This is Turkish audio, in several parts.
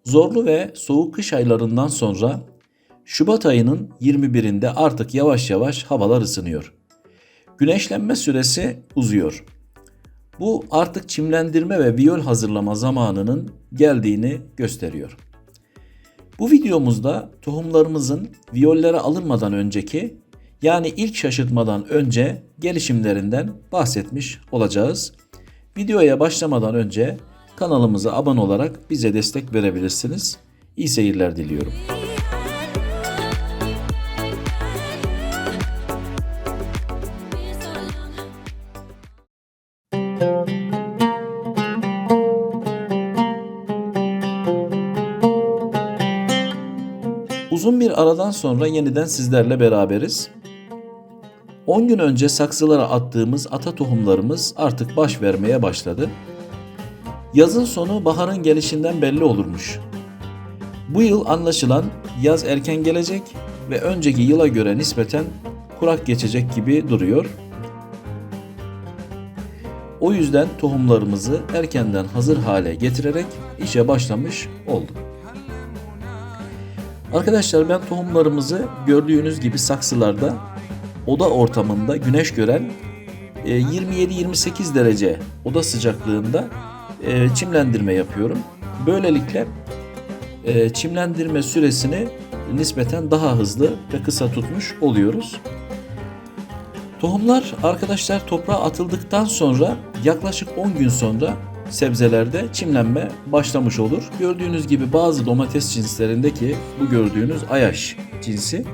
Zorlu ve soğuk kış aylarından sonra Şubat ayının 21'inde artık yavaş yavaş havalar ısınıyor. Güneşlenme süresi uzuyor. Bu artık çimlendirme ve viyol hazırlama zamanının geldiğini gösteriyor. Bu videomuzda tohumlarımızın viyollere alınmadan önceki, yani ilk şaşırtmadan önce gelişimlerinden bahsetmiş olacağız. Videoya başlamadan önce kanalımıza abone olarak bize destek verebilirsiniz. İyi seyirler diliyorum. Uzun bir aradan sonra yeniden sizlerle beraberiz. 10 gün önce saksılara attığımız ata tohumlarımız artık baş vermeye başladı. Yazın sonu baharın gelişinden belli olurmuş. Bu yıl anlaşılan yaz erken gelecek ve önceki yıla göre nispeten kurak geçecek gibi duruyor. O yüzden tohumlarımızı erkenden hazır hale getirerek işe başlamış olduk. Arkadaşlar, ben tohumlarımızı gördüğünüz gibi saksılarda oda ortamında güneş gören 27-28 derece oda sıcaklığında çimlendirme yapıyorum. Böylelikle çimlendirme süresini nispeten daha hızlı ve kısa tutmuş oluyoruz. Tohumlar arkadaşlar toprağa atıldıktan sonra yaklaşık 10 gün sonra sebzelerde çimlenme başlamış olur. Gördüğünüz gibi bazı domates cinslerindeki bu gördüğünüz Ayaş cinsi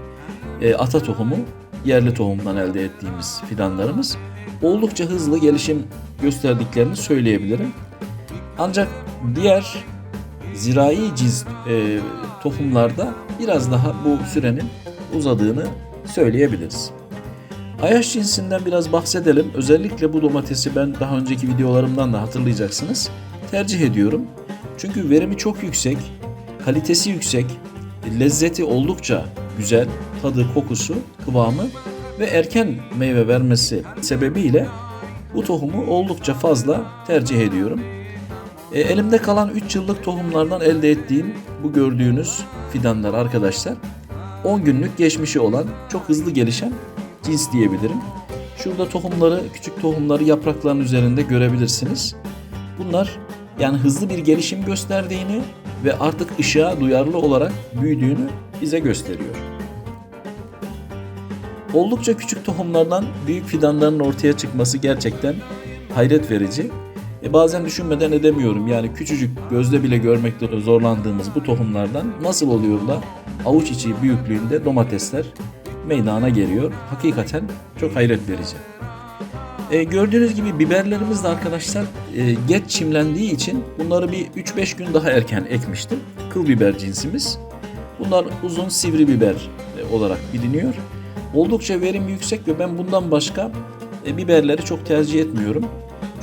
ata tohumu, yerli tohumdan elde ettiğimiz fidanlarımız oldukça hızlı gelişim gösterdiklerini söyleyebilirim. Ancak diğer zirai cins tohumlarda biraz daha bu sürenin uzadığını söyleyebiliriz. Ayaş cinsinden biraz bahsedelim. Özellikle bu domatesi ben daha önceki videolarımdan da hatırlayacaksınız, tercih ediyorum. Çünkü verimi çok yüksek, kalitesi yüksek, lezzeti oldukça güzel, tadı, kokusu, kıvamı ve erken meyve vermesi sebebiyle bu tohumu oldukça fazla tercih ediyorum. Elimde kalan 3 yıllık tohumlardan elde ettiğim bu gördüğünüz fidanlar arkadaşlar 10 günlük geçmişi olan çok hızlı gelişen cins diyebilirim. Şurada tohumları, küçük tohumları yaprakların üzerinde görebilirsiniz. Bunlar yani hızlı bir gelişim gösterdiğini ve artık ışığa duyarlı olarak büyüdüğünü bize gösteriyor. Oldukça küçük tohumlardan büyük fidanların ortaya çıkması gerçekten hayret verici. Bazen düşünmeden edemiyorum, yani küçücük, gözle bile görmekte zorlandığımız bu tohumlardan nasıl oluyor da avuç içi büyüklüğünde domatesler meydana geliyor. Hakikaten çok hayret verici. Gördüğünüz gibi biberlerimiz de arkadaşlar geç çimlendiği için bunları bir 3-5 gün daha erken ekmiştim. Kıl biber cinsimiz. Bunlar uzun sivri biber olarak biliniyor. Oldukça verim yüksek ve ben bundan başka biberleri çok tercih etmiyorum.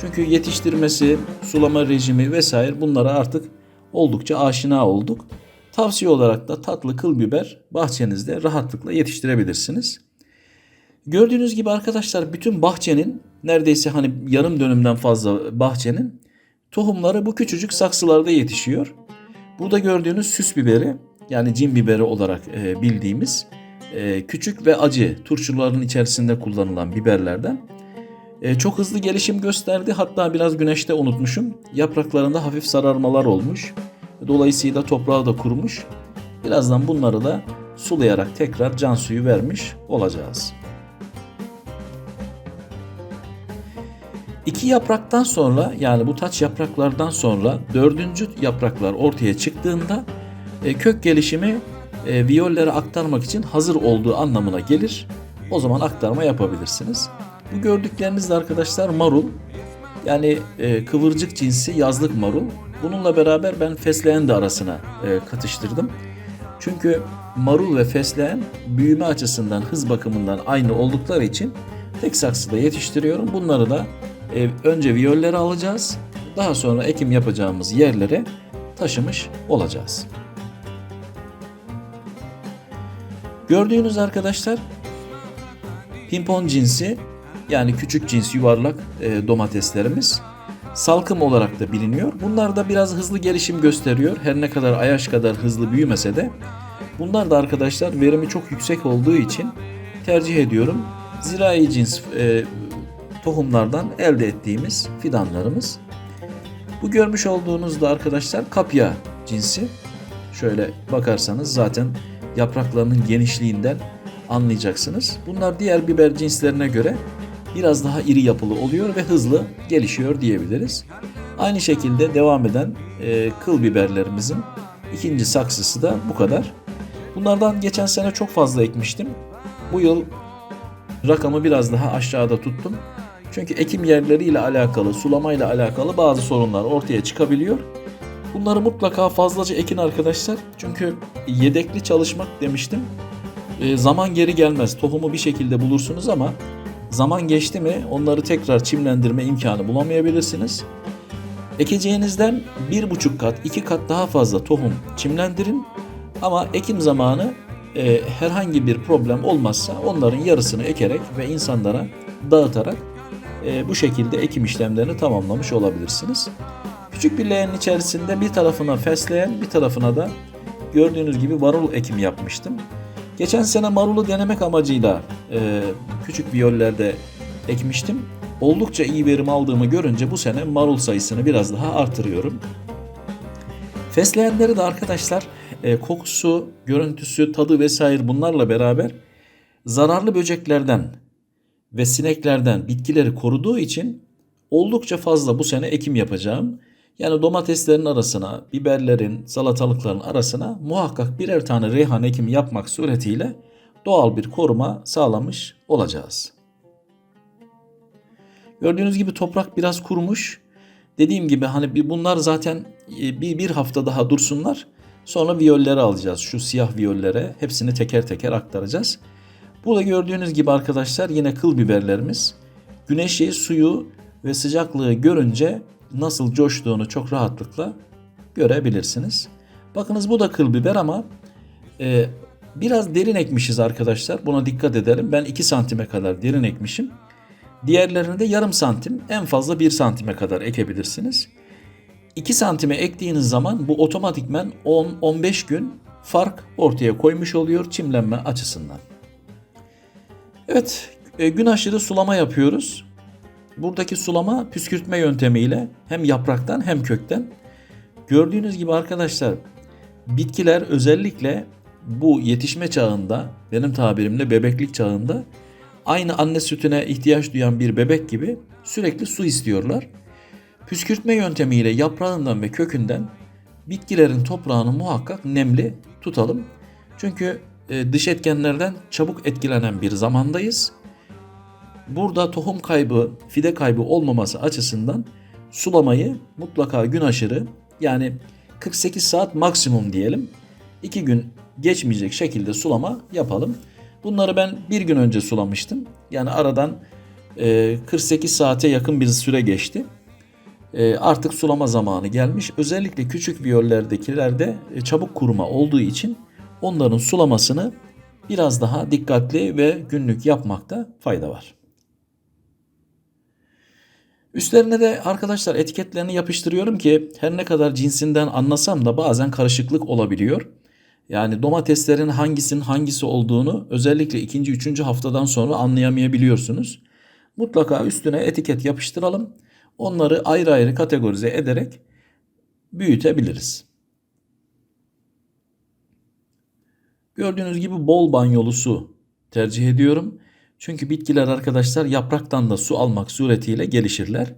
Çünkü yetiştirmesi, sulama rejimi vesaire bunlara artık oldukça aşina olduk. Tavsiye olarak da tatlı kıl biber bahçenizde rahatlıkla yetiştirebilirsiniz. Gördüğünüz gibi arkadaşlar bütün bahçenin, neredeyse hani yarım dönümden fazla bahçenin tohumları bu küçücük saksılarda yetişiyor. Burada gördüğünüz süs biberi, yani cin biberi olarak bildiğimiz küçük ve acı turşuların içerisinde kullanılan biberlerden. Çok hızlı gelişim gösterdi. Hatta biraz güneşte unutmuşum. Yapraklarında hafif sararmalar olmuş. Dolayısıyla toprağı da kurumuş. Birazdan bunları da sulayarak tekrar can suyu vermiş olacağız. 2 yapraktan sonra, yani bu taç yapraklardan sonra 4. yapraklar ortaya çıktığında kök gelişimi viyollere aktarmak için hazır olduğu anlamına gelir. O zaman aktarma yapabilirsiniz. Bu gördükleriniz de arkadaşlar marul. Yani kıvırcık cinsi yazlık marul. Bununla beraber ben fesleğen de arasına katıştırdım. Çünkü marul ve fesleğen büyüme açısından, hız bakımından aynı oldukları için tek saksıda yetiştiriyorum. Bunları da önce viyollere alacağız. Daha sonra ekim yapacağımız yerlere taşımış olacağız. Gördüğünüz arkadaşlar pimpon cinsi, yani küçük cins yuvarlak domateslerimiz. salkım olarak da biliniyor. Bunlar da biraz hızlı gelişim gösteriyor. Her ne kadar ayaş kadar hızlı büyümese de bunlar da arkadaşlar verimi çok yüksek olduğu için tercih ediyorum. Zirai cins tohumlardan elde ettiğimiz fidanlarımız. Bu görmüş olduğunuz da arkadaşlar kapya cinsi. Şöyle bakarsanız zaten yapraklarının genişliğinden anlayacaksınız. Bunlar diğer biber cinslerine göre biraz daha iri yapılı oluyor ve hızlı gelişiyor diyebiliriz. Aynı şekilde devam eden kıl biberlerimizin ikinci saksısı da bu kadar. Bunlardan geçen sene çok fazla ekmiştim. Bu yıl rakamı biraz daha aşağıda tuttum. Çünkü ekim yerleriyle alakalı, sulamayla alakalı bazı sorunlar ortaya çıkabiliyor. Bunları mutlaka fazlaca ekin arkadaşlar. Çünkü yedekli çalışmak demiştim. Zaman geri gelmez. Tohumu bir şekilde bulursunuz ama zaman geçti mi onları tekrar çimlendirme imkanı bulamayabilirsiniz. Ekeceğinizden 1,5 kat, 2 kat daha fazla tohum çimlendirin. Ama ekim zamanı herhangi bir problem olmazsa onların yarısını ekerek ve insanlara dağıtarak bu şekilde ekim işlemlerini tamamlamış olabilirsiniz. Küçük bir leğenin içerisinde bir tarafına fesleğen, bir tarafına da gördüğünüz gibi marul ekimi yapmıştım. Geçen sene marulu denemek amacıyla küçük viyollerde ekmiştim. Oldukça iyi verim aldığımı görünce bu sene marul sayısını biraz daha artırıyorum. Fesleğenleri de arkadaşlar kokusu, görüntüsü, tadı vesaire bunlarla beraber zararlı böceklerden ve sineklerden bitkileri koruduğu için oldukça fazla bu sene ekim yapacağım. Yani domateslerin arasına, biberlerin, salatalıkların arasına muhakkak birer tane reyhan ekimi yapmak suretiyle doğal bir koruma sağlamış olacağız. Gördüğünüz gibi toprak biraz kurumuş. Dediğim gibi hani bunlar zaten bir hafta daha dursunlar. Sonra viyolleri alacağız. Şu siyah viyollere hepsini teker teker aktaracağız. Burada gördüğünüz gibi arkadaşlar yine kıl biberlerimiz. Güneşi, suyu ve sıcaklığı görünce nasıl coştuğunu çok rahatlıkla görebilirsiniz. Bakınız bu da kıl biber ama biraz derin ekmişiz arkadaşlar. Buna dikkat edelim. Ben 2 santime kadar derin ekmişim. Diğerlerini de yarım santim, en fazla 1 santime kadar ekebilirsiniz. 2 santime ektiğiniz zaman bu otomatikmen 10-15 gün fark ortaya koymuş oluyor çimlenme açısından. Evet, gün aşırı sulama yapıyoruz. Buradaki sulama püskürtme yöntemiyle hem yapraktan hem kökten. Gördüğünüz gibi arkadaşlar bitkiler özellikle bu yetişme çağında, benim tabirimle bebeklik çağında aynı anne sütüne ihtiyaç duyan bir bebek gibi sürekli su istiyorlar. Püskürtme yöntemiyle yaprağından ve kökünden bitkilerin toprağını muhakkak nemli tutalım. Çünkü dış etkenlerden çabuk etkilenen bir zamandayız. Burada tohum kaybı, fide kaybı olmaması açısından sulamayı mutlaka gün aşırı, yani 48 saat maksimum diyelim, 2 gün geçmeyecek şekilde sulama yapalım. Bunları ben bir gün önce sulamıştım. Yani aradan 48 saate yakın bir süre geçti. Artık sulama zamanı gelmiş. Özellikle küçük viyollerdekilerde çabuk kuruma olduğu için onların sulamasını biraz daha dikkatli ve günlük yapmakta fayda var. Üstlerine de arkadaşlar etiketlerini yapıştırıyorum ki her ne kadar cinsinden anlasam da bazen karışıklık olabiliyor. Yani domateslerin hangisinin hangisi olduğunu özellikle 2. 3. haftadan sonra anlayamayabiliyorsunuz. Mutlaka üstüne etiket yapıştıralım. Onları ayrı ayrı kategorize ederek büyütebiliriz. Gördüğünüz gibi bol banyolu su tercih ediyorum. Çünkü bitkiler arkadaşlar yapraktan da su almak suretiyle gelişirler.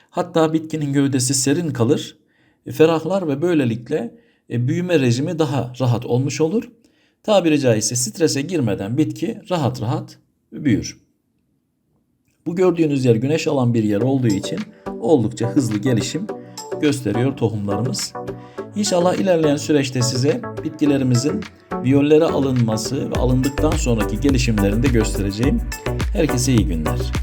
Hatta bitkinin gövdesi serin kalır, ferahlar ve böylelikle büyüme rejimi daha rahat olmuş olur. Tabiri caizse strese girmeden bitki rahat rahat büyür. Bu gördüğünüz yer güneş alan bir yer olduğu için oldukça hızlı gelişim gösteriyor tohumlarımız. İnşallah ilerleyen süreçte size bitkilerimizin viyollere alınması ve alındıktan sonraki gelişimlerini de göstereceğim. Herkese iyi günler.